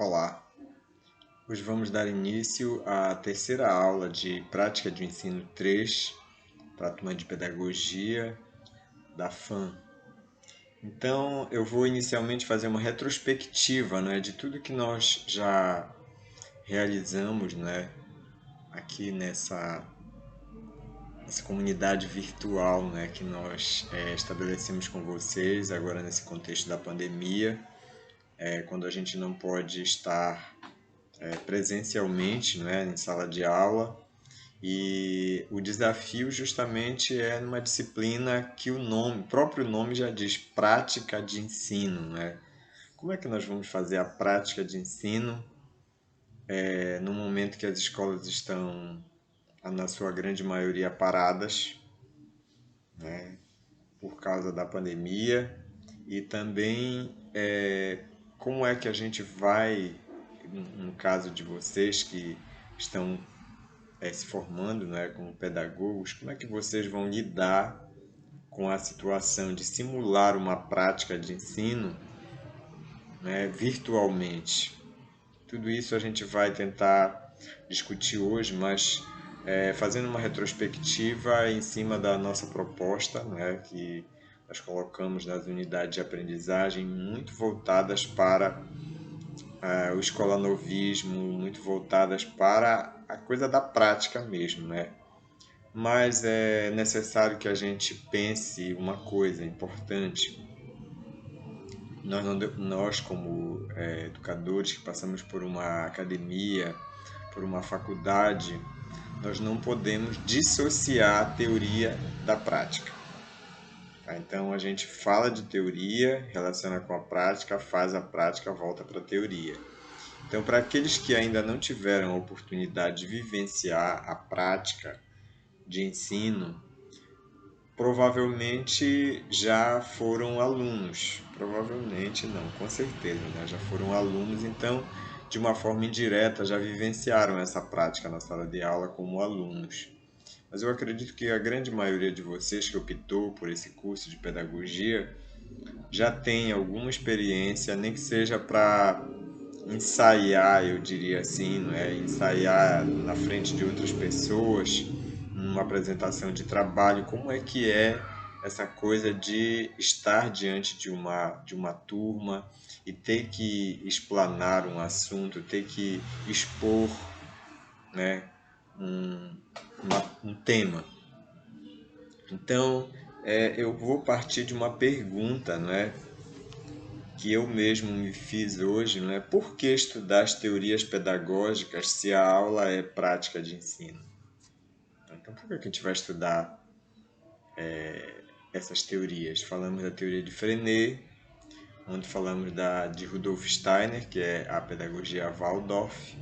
Olá, hoje vamos dar início à terceira aula de Prática de Ensino 3 para a turma de Pedagogia da FAM. Então, eu vou inicialmente fazer uma retrospectiva, de tudo que nós já realizamos, aqui nessa comunidade virtual, que nós estabelecemos com vocês agora nesse contexto da pandemia, quando a gente não pode estar presencialmente, em sala de aula. E o desafio justamente é numa disciplina que o próprio nome já diz, prática de ensino, Como é que nós vamos fazer a prática de ensino no momento que as escolas estão, na sua grande maioria, paradas por causa da pandemia? E também como é que a gente vai, no caso de vocês que estão se formando, como pedagogos, como é que vocês vão lidar com a situação de simular uma prática de ensino, virtualmente? Tudo isso a gente vai tentar discutir hoje, mas fazendo uma retrospectiva em cima da nossa proposta, que nós colocamos nas unidades de aprendizagem muito voltadas para o escolanovismo, muito voltadas para a coisa da prática mesmo, Mas é necessário que a gente pense uma coisa importante. Nós como educadores que passamos por uma academia, por uma faculdade, nós não podemos dissociar a teoria da prática. Tá? Então a gente fala de teoria, relaciona com a prática, faz a prática, volta para a teoria. Então, para aqueles que ainda não tiveram a oportunidade de vivenciar a prática de ensino, provavelmente já foram alunos. Provavelmente não, com certeza, já foram alunos, então, de uma forma indireta, já vivenciaram essa prática na sala de aula como alunos. Mas eu acredito que a grande maioria de vocês que optou por esse curso de pedagogia já tem alguma experiência, nem que seja para ensaiar, eu diria assim, ensaiar na frente de outras pessoas, numa apresentação de trabalho, como é que é essa coisa de estar diante de uma turma e ter que explanar um assunto, ter que expor, né, um, um tema. Então, eu vou partir de uma pergunta, que eu mesmo me fiz hoje, por que estudar as teorias pedagógicas se a aula é prática de ensino? Então, por que a gente vai estudar essas teorias? Falamos da teoria de Freinet, onde falamos de Rudolf Steiner, que é a pedagogia Waldorf,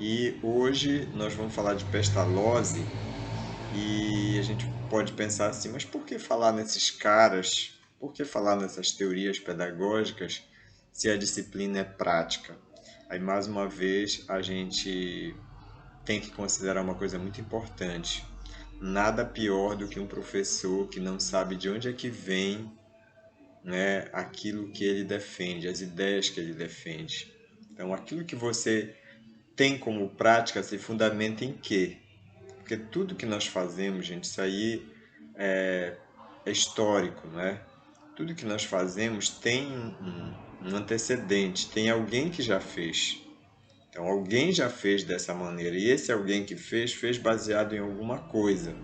e hoje nós vamos falar de Pestalozzi, e a gente pode pensar assim, mas por que falar nesses caras? Por que falar nessas teorias pedagógicas se a disciplina é prática? Aí, mais uma vez, a gente tem que considerar uma coisa muito importante. Nada pior do que um professor que não sabe de onde é que vem, aquilo que ele defende, as ideias que ele defende. Então, aquilo que você tem como prática se fundamenta em quê? Porque tudo que nós fazemos, gente, isso aí é histórico, Tudo que nós fazemos tem um antecedente, tem alguém que já fez. Então, alguém já fez dessa maneira, e esse alguém que fez, fez baseado em alguma coisa.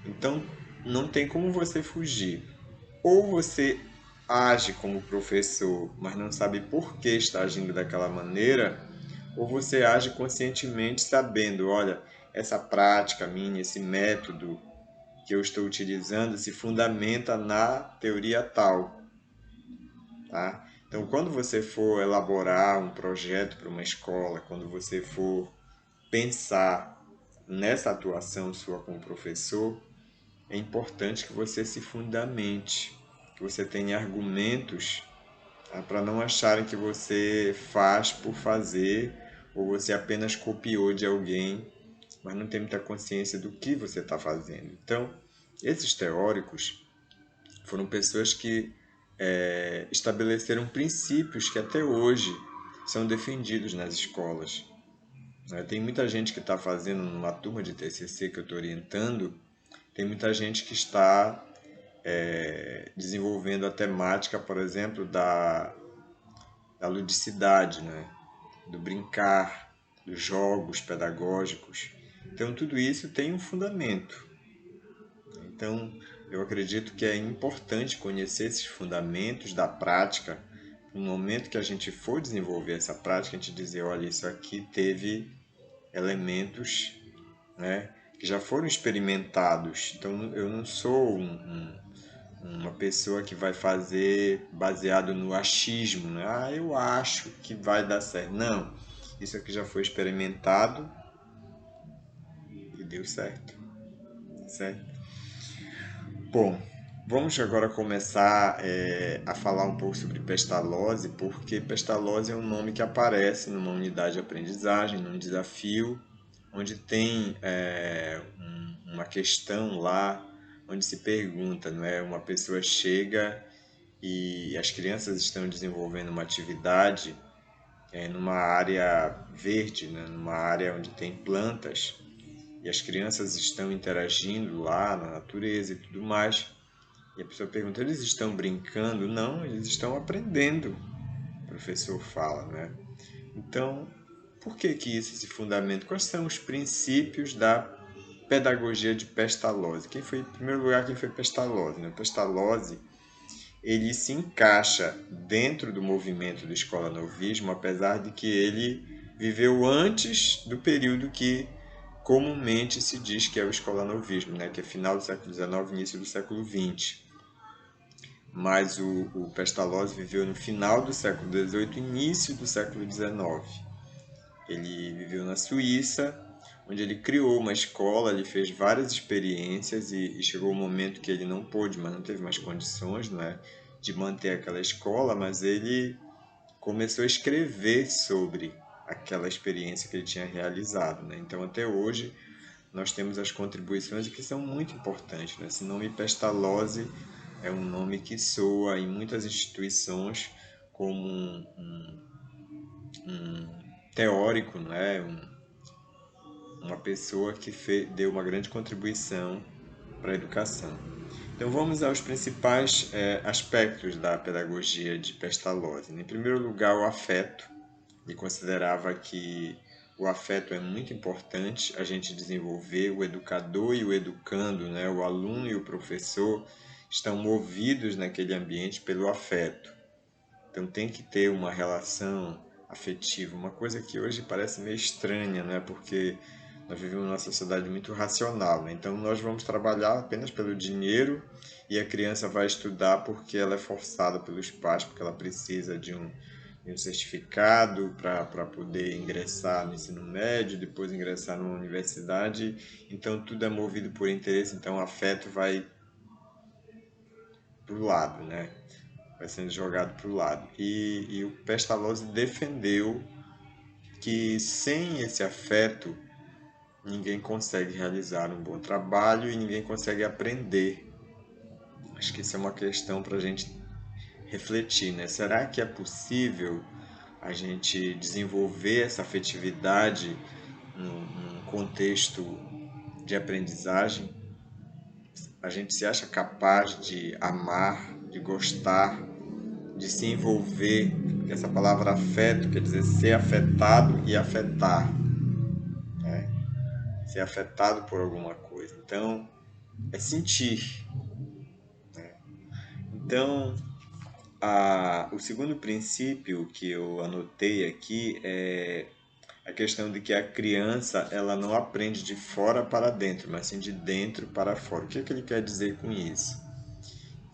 Então, não tem como você fugir. Ou você age como professor, mas não sabe por que está agindo daquela maneira, ou você age conscientemente sabendo, olha, essa prática minha, esse método que eu estou utilizando se fundamenta na teoria tal, tá? Então, quando você for elaborar um projeto para uma escola, quando você for pensar nessa atuação sua como professor, é importante que você se fundamente, que você tenha argumentos, tá? Para não acharem que você faz por fazer ou você apenas copiou de alguém, mas não tem muita consciência do que você está fazendo. Então, esses teóricos foram pessoas que estabeleceram princípios que até hoje são defendidos nas escolas. Tem muita gente que está fazendo, numa turma de TCC que eu estou orientando, tem muita gente que está desenvolvendo a temática, por exemplo, da ludicidade, né? Do brincar, dos jogos pedagógicos. Então, tudo isso tem um fundamento. Então, eu acredito que é importante conhecer esses fundamentos da prática. No momento que a gente for desenvolver essa prática, a gente dizer, olha, isso aqui teve elementos, né, que já foram experimentados. Então, eu não sou uma pessoa que vai fazer baseado no achismo, né? Ah, eu acho que vai dar certo. Não, isso aqui já foi experimentado e deu certo, certo? Bom, vamos agora começar a falar um pouco sobre pestalose, porque pestalose é um nome que aparece numa unidade de aprendizagem, num desafio, onde tem uma questão lá, onde se pergunta, não é? Uma pessoa chega e as crianças estão desenvolvendo uma atividade numa área verde, né? Numa área onde tem plantas, e as crianças estão interagindo lá na natureza e tudo mais. E a pessoa pergunta, eles estão brincando? Não, eles estão aprendendo, o professor fala, né? Então, por que que isso se fundamenta? Quais são os princípios da pedagogia de Pestalozzi? Em primeiro lugar, quem foi Pestalozzi, né? Pestalozzi, ele se encaixa dentro do movimento do Escola Novismo, apesar de que ele viveu antes do período que comumente se diz que é o Escola Novismo, né? Que é final do século XIX, início do século XX. Mas o Pestalozzi viveu no final do século XVIII, início do século XIX. Ele viveu na Suíça, onde ele criou uma escola, ele fez várias experiências e chegou um momento que ele não pôde, mas não teve mais condições, né, de manter aquela escola, mas ele começou a escrever sobre aquela experiência que ele tinha realizado, né? Então, até hoje, nós temos as contribuições que são muito importantes, né? Esse nome Pestalozzi é um nome que soa em muitas instituições como um teórico, né? Uma pessoa que deu uma grande contribuição para a educação. Então vamos aos principais aspectos da pedagogia de Pestalozzi. Em primeiro lugar, o afeto. Ele considerava que o afeto é muito importante a gente desenvolver, o educador e o educando, né? O aluno e o professor estão movidos naquele ambiente pelo afeto. Então tem que ter uma relação afetiva, uma coisa que hoje parece meio estranha, né? Porque nós vivemos numa sociedade muito racional, né? Então nós vamos trabalhar apenas pelo dinheiro e a criança vai estudar porque ela é forçada pelos pais, porque ela precisa de um certificado para poder ingressar no ensino médio, depois ingressar numa universidade. Então tudo é movido por interesse, então o afeto vai para o lado, né? Vai sendo jogado para o lado. E o Pestalozzi defendeu que sem esse afeto ninguém consegue realizar um bom trabalho e ninguém consegue aprender. Acho que isso é uma questão para a gente refletir, né? Será que é possível a gente desenvolver essa afetividade num contexto de aprendizagem? A gente se acha capaz de amar, de gostar, de se envolver, porque essa palavra afeto quer dizer ser afetado e afetar, né? Ser afetado por alguma coisa. Então, é sentir. Então, o segundo princípio que eu anotei aqui é a questão de que a criança ela não aprende de fora para dentro, mas sim de dentro para fora. O que é que ele quer dizer com isso?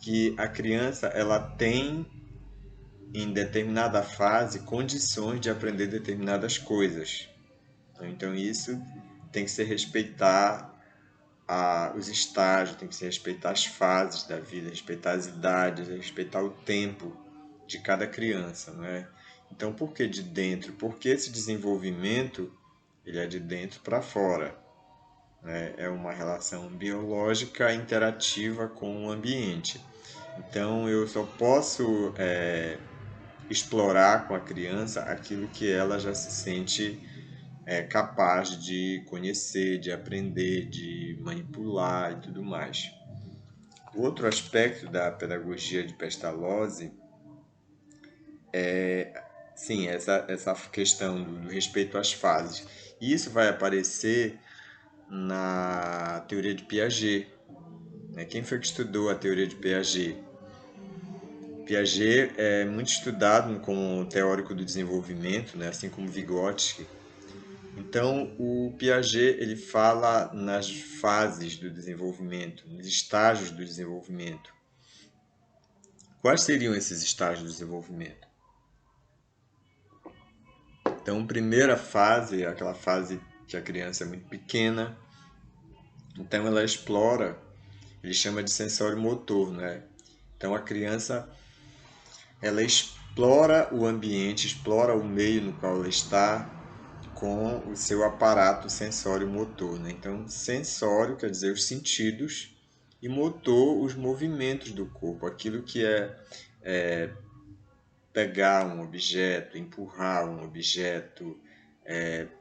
Que a criança ela tem em determinada fase condições de aprender determinadas coisas. Então isso tem que se respeitar os estágios, tem que se respeitar as fases da vida, respeitar as idades, respeitar o tempo de cada criança, não é? Então por que de dentro? Porque esse desenvolvimento ele é de dentro para fora, né? É uma relação biológica interativa com o ambiente. Então eu só posso explorar com a criança aquilo que ela já se sente capaz de conhecer, de aprender, de manipular e tudo mais. Outro aspecto da pedagogia de Pestalozzi, sim, essa questão do respeito às fases. E isso vai aparecer na teoria de Piaget. Né? Quem foi que estudou a teoria de Piaget? Piaget é muito estudado como teórico do desenvolvimento, né? Assim como Vygotsky. Então, o Piaget ele fala nas fases do desenvolvimento, nos estágios do desenvolvimento. Quais seriam esses estágios do desenvolvimento? Então, primeira fase é aquela fase que a criança é muito pequena, então ela explora, ele chama de sensório motor, né? Então a criança ela explora o ambiente, explora o meio no qual ela está com o seu aparato sensório motor, né? Então sensório quer dizer os sentidos e motor os movimentos do corpo, aquilo que é pegar um objeto, empurrar um objeto,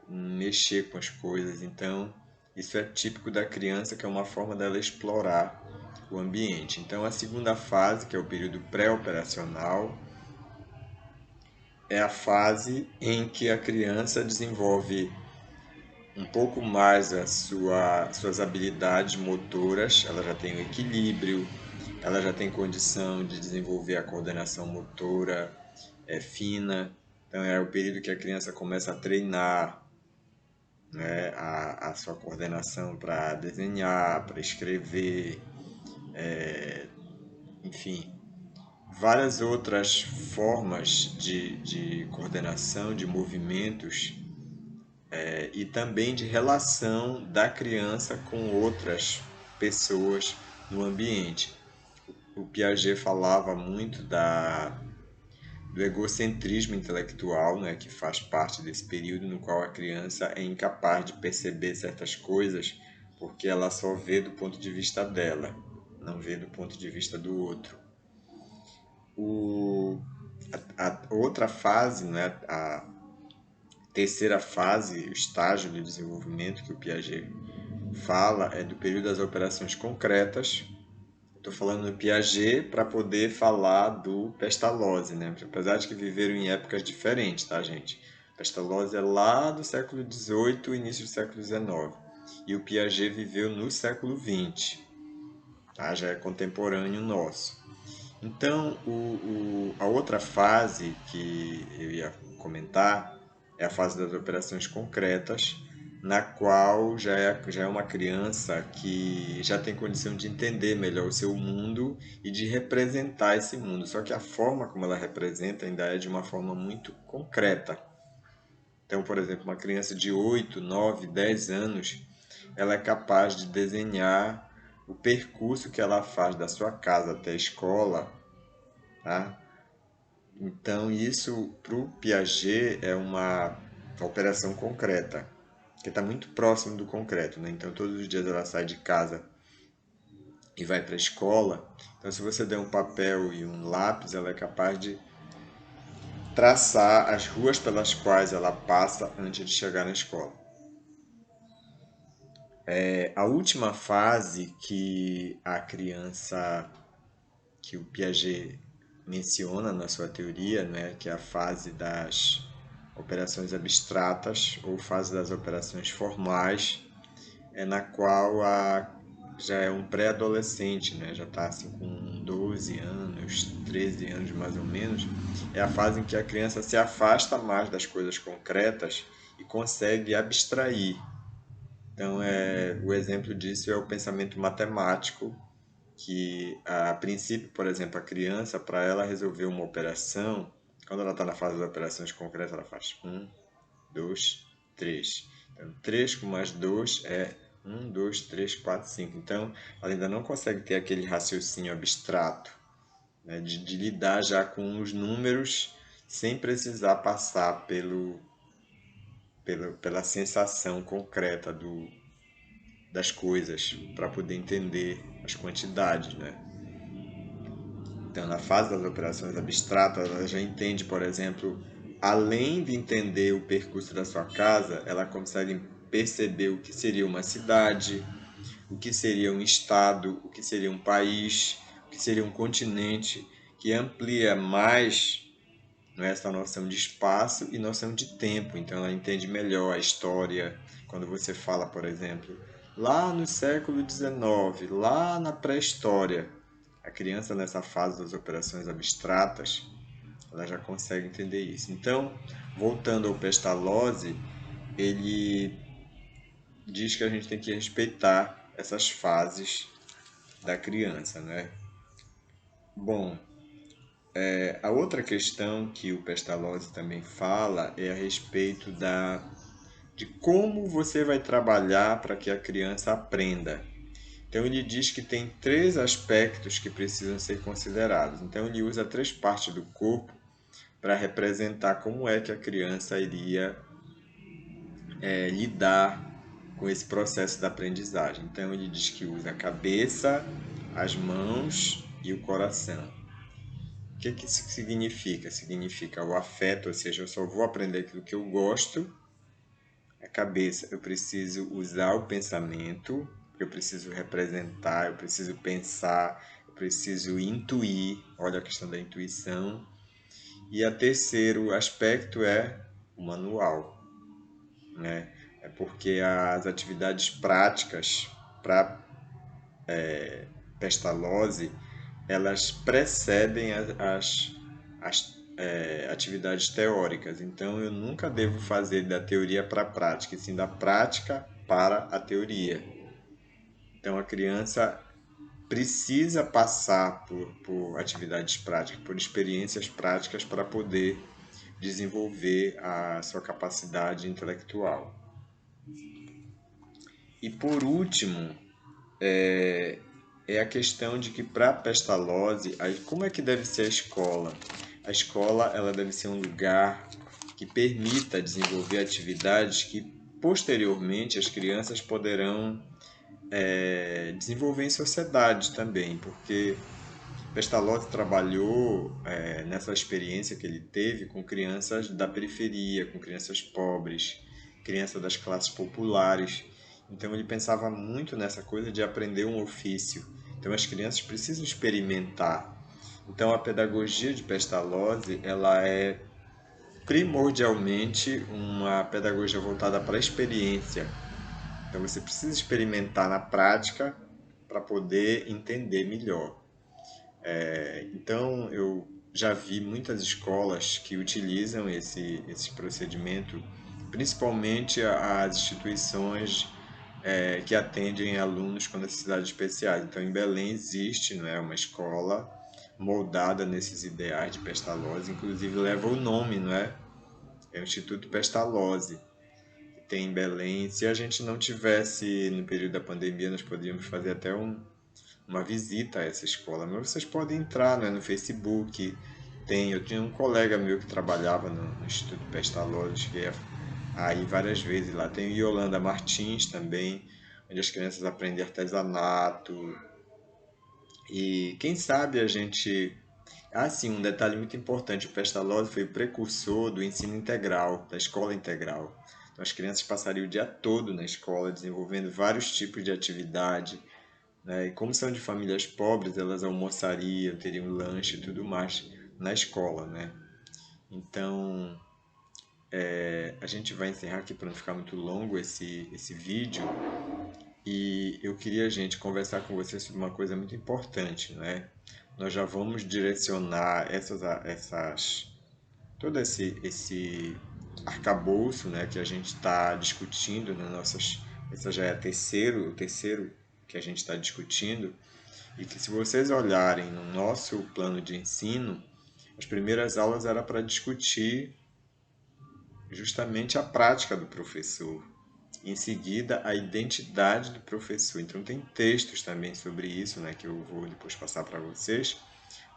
mexer com as coisas. Então, isso é típico da criança, que é uma forma dela explorar o ambiente. Então, a segunda fase, que é o período pré-operacional, é a fase em que a criança desenvolve um pouco mais suas habilidades motoras, ela já tem o equilíbrio, ela já tem condição de desenvolver a coordenação motora fina. Então é o período que a criança começa a treinar, né, a sua coordenação para desenhar, para escrever, enfim, várias outras formas de coordenação, de movimentos e também de relação da criança com outras pessoas no ambiente. O Piaget falava muito do egocentrismo intelectual, né, que faz parte desse período no qual a criança é incapaz de perceber certas coisas porque ela só vê do ponto de vista dela, não vê do ponto de vista do outro. O, a outra fase, né, a terceira fase, o estágio de desenvolvimento que o Piaget fala é do período das operações concretas. Estou falando do Piaget para poder falar do Pestalozzi, né? Apesar de que viveram em épocas diferentes, tá, gente? Pestalozzi é lá do século XVIII, início do século XIX. E o Piaget viveu no século XX, tá? Já é contemporâneo nosso. Então, a outra fase que eu ia comentar é a fase das operações concretas, na qual já é uma criança que já tem condição de entender melhor o seu mundo e de representar esse mundo. Só que a forma como ela representa ainda é de uma forma muito concreta. Então, por exemplo, uma criança de 8, 9, 10 anos, ela é capaz de desenhar o percurso que ela faz da sua casa até a escola, tá? Então, isso para o Piaget é uma operação concreta, que está muito próximo do concreto, né? Então, todos os dias ela sai de casa e vai para a escola. Então, se você der um papel e um lápis, ela é capaz de traçar as ruas pelas quais ela passa antes de chegar na escola. A última fase que a criança, que o Piaget menciona na sua teoria, né, que é a fase das operações abstratas ou fase das operações formais, é na qual já é um pré-adolescente, né, já está assim, com 12 anos, 13 anos mais ou menos, é a fase em que a criança se afasta mais das coisas concretas e consegue abstrair. Então, o exemplo disso é o pensamento matemático, que a princípio, por exemplo, a criança, para ela resolver uma operação, quando ela está na fase das operações concretas, ela faz 1, 2, 3. Então, 3 com mais 2 é 1, 2, 3, 4, 5. Então, ela ainda não consegue ter aquele raciocínio abstrato, né, de lidar já com os números sem precisar passar pela sensação concreta das coisas para poder entender as quantidades, né? Então, na fase das operações abstratas, ela já entende, por exemplo, além de entender o percurso da sua casa, ela consegue perceber o que seria uma cidade, o que seria um estado, o que seria um país, o que seria um continente, que amplia mais, não é, essa noção de espaço e noção de tempo. Então ela entende melhor a história. Quando você fala, por exemplo, lá no século XIX, lá na pré-história, a criança nessa fase das operações abstratas, ela já consegue entender isso. Então, voltando ao Pestalozzi, ele diz que a gente tem que respeitar essas fases da criança, né? Bom, a outra questão que o Pestalozzi também fala é a respeito de como você vai trabalhar para que a criança aprenda. Então ele diz que tem três aspectos que precisam ser considerados. Então ele usa três partes do corpo para representar como é que a criança iria lidar com esse processo da aprendizagem. Então ele diz que usa a cabeça, as mãos e o coração. O que isso significa? Significa o afeto, ou seja, eu só vou aprender aquilo que eu gosto. A cabeça, eu preciso usar o pensamento, eu preciso representar, eu preciso pensar, eu preciso intuir. Olha a questão da intuição. E o terceiro aspecto é o manual, né? É porque as atividades práticas para Pestalozzi, elas precedem as atividades teóricas. Então, eu nunca devo fazer da teoria para a prática, e sim da prática para a teoria. Então, a criança precisa passar por atividades práticas, por experiências práticas para poder desenvolver a sua capacidade intelectual. E por último, é a questão de que para Pestalozzi, como é que deve ser a escola? A escola ela deve ser um lugar que permita desenvolver atividades que posteriormente as crianças poderão desenvolver em sociedade também, porque Pestalozzi trabalhou nessa experiência que ele teve com crianças da periferia, com crianças pobres, crianças das classes populares. Então ele pensava muito nessa coisa de aprender um ofício. Então as crianças precisam experimentar. Então a pedagogia de Pestalozzi, ela é primordialmente uma pedagogia voltada para a experiência. Então você precisa experimentar na prática para poder entender melhor. Então, eu já vi muitas escolas que utilizam esse procedimento, principalmente as instituições que atendem alunos com necessidades especiais. Então, em Belém existe, não é, uma escola moldada nesses ideais de Pestalozzi, inclusive leva o nome, não é? É o Instituto Pestalozzi, que tem em Belém. Se a gente não tivesse no período da pandemia, nós poderíamos fazer até uma visita a essa escola. Mas vocês podem entrar, né, no Facebook. Eu tinha um colega meu que trabalhava no Instituto Pestalozzi, cheguei a ir várias vezes lá. Tem Yolanda Martins também, onde as crianças aprendem artesanato. E quem sabe a gente... Ah, sim, um detalhe muito importante, o Pestalozzi foi o precursor do ensino integral, da escola integral. Então, as crianças passariam o dia todo na escola, desenvolvendo vários tipos de atividade, né? E como são de famílias pobres, elas almoçariam, teriam lanche e tudo mais na escola, né? Então, a gente vai encerrar aqui para não ficar muito longo esse vídeo. E eu queria, gente, conversar com vocês sobre uma coisa muito importante, né? Nós já vamos direcionar todo esse arcabouço, né, que a gente está discutindo nas nossas... Esse já é o terceiro que a gente está discutindo. E que, se vocês olharem no nosso plano de ensino, as primeiras aulas era para discutir justamente a prática do professor. Em seguida, a identidade do professor. Então, tem textos também sobre isso, né, que eu vou depois passar para vocês.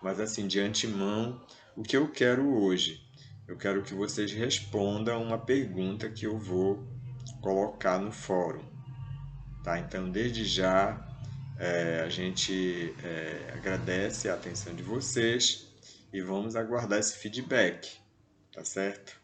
Mas, assim, de antemão, o que eu quero hoje? Eu quero que vocês respondam uma pergunta que eu vou colocar no fórum. Tá? Então, desde já, A gente agradece a atenção de vocês e vamos aguardar esse feedback, tá certo?